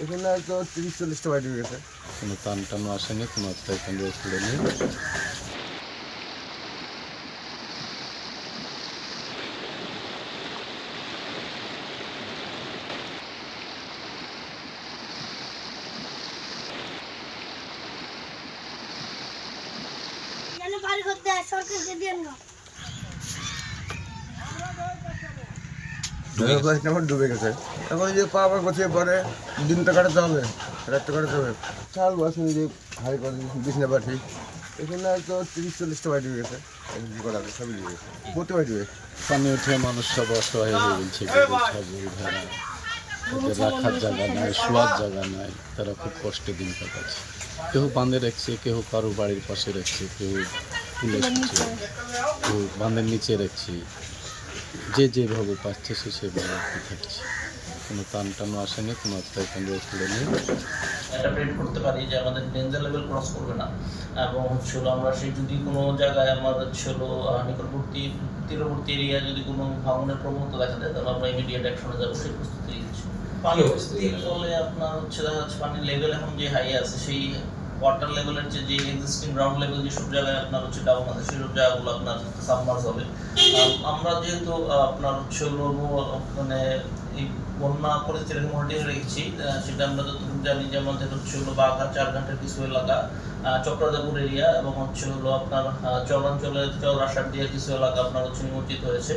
এখানে হয়তো 30-40টা বাড়ি হয়ে গেছে। কোনো টান টানো আসেনি, কোনো একটা এখান থেকে খুলে নেই। ডুবে গেছে। এখন যে পাওয়া গোছিয়ে পরে দিনটা কাটাতে হবে, রাতটা কাটাতে হবে। চাল বাসন যে হাই করে বিছনা পাঠি, এখানে হয়তো 30-40টা বাড়ি হয়ে গেছে। সবই ডুবে গেছে, প্রতি বাড়ি ডুবে। পানি উঠে মানুষ সব অসহায় হয়ে গেছে। ছাগল ভেড়া, ওদের রাখার জায়গা নাই, শোয়ার জায়গা নাই, তারা খুব কষ্টে দিন কাটাচ্ছে। কেউ বাঁধে রাখছে, কেউ কারো বাড়ির পাশে রাখছে, কেউ তুলে রাখছে, কেউ বাঁধের নিচে রাখছে। যে যেভাবে পাচ্ছে সে সেভাবে থাকছে। কোনো টান টানো আসেনি, কোনো একটা এখান থেকে খুলে নেই। এটা প্রেড করতে পারি যে আমাদের ডেঞ্জার লেভেল ক্রস করবে না, এবং হচ্ছিল আমরা সেই যদি কোনো জায়গায় আমার হচ্ছিল নিকটবর্তী তীরবর্তী এরিয়া যদি কোনো ভাঙনের প্রবণতা দেখা দেয়, তাহলে আমরা ইমিডিয়েট অ্যাকশনে যাবো, সেই প্রস্তুতি নিচ্ছি। পানি বলে আপনার হচ্ছে দেখা যাচ্ছে পানির লেভেল এখন যে হাই আছে, সেই ওয়াটার লেভেলের যে এক্সিস্টিং গ্রাউন্ড লেভেল যেসব জায়গায় আপনার হচ্ছে ডাউন আছে, সেসব জায়গাগুলো আপনার সাবমার্জ হবে। আমরা যেহেতু আপনার হচ্ছে মানে এই বন্যা পরিস্থিতির মনিটরিং রেখেছি, সেটা আমরা যতটুকু জানি যে আমাদের হচ্ছে বাঘা 4 ঘন্টার কিছু এলাকা, চক্রদাপুর এরিয়া এবং হচ্ছে আপনার চলাঞ্চলের চৌরাশার দিয়ে কিছু এলাকা আপনার হচ্ছে নিমজ্জিত হয়েছে।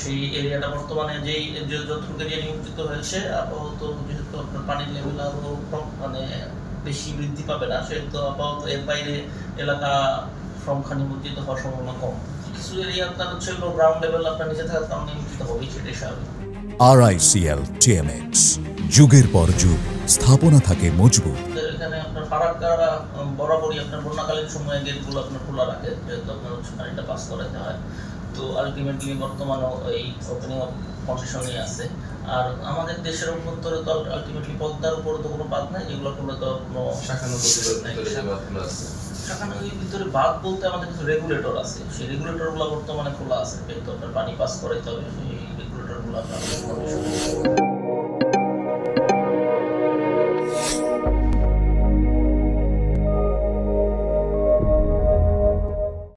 সেই এরিয়াটা বর্তমানে যেই যতটুকু এরিয়া নিমজ্জিত হয়েছে, আপাতত যেহেতু আপনার পানির লেভেল আরও মানে বেশি বৃদ্ধি পাবে না, সেহেতু আপাতত এর বাইরে এলাকা সংখ্যা নিমজ্জিত হওয়ার সম্ভাবনা কম। কিছু এরিয়া আপনার হচ্ছে গ্রাউন্ড লেভেল আপনার নিচে থাকার কারণে নিমজ্জিত হবে, সেটাই স্বাভাবিক। RICL TMX, যুগের পর যুগ স্থাপনা থাকে মজবুত। এখানে আপনার ফারাক্কারা বরাবরই আপনার বন্যাকালীন সময়ে গেটগুলো আপনার খোলা রাখে, যেহেতু আপনার হচ্ছে পানিটা পাস করাতে হয়। তো আলটিমেটলি বর্তমানেও এই ওপেনিং কন্ডিশনই আছে। আর আমাদের দেশের অভ্যন্তরে তো আলটিমেটলি পদ্মার উপরে তো কোনো বাঁধ নাই, যেগুলো করলে তো কোনো শাখানদীর ভিতরে বাঁধ বলতে আমাদের কিছু রেগুলেটর আছে, সেই রেগুলেটরগুলো বর্তমানে খোলা আছে, যেহেতু আপনার পানি পাস করাইতে হবে, সেই রেগুলেটরগুলো আপনার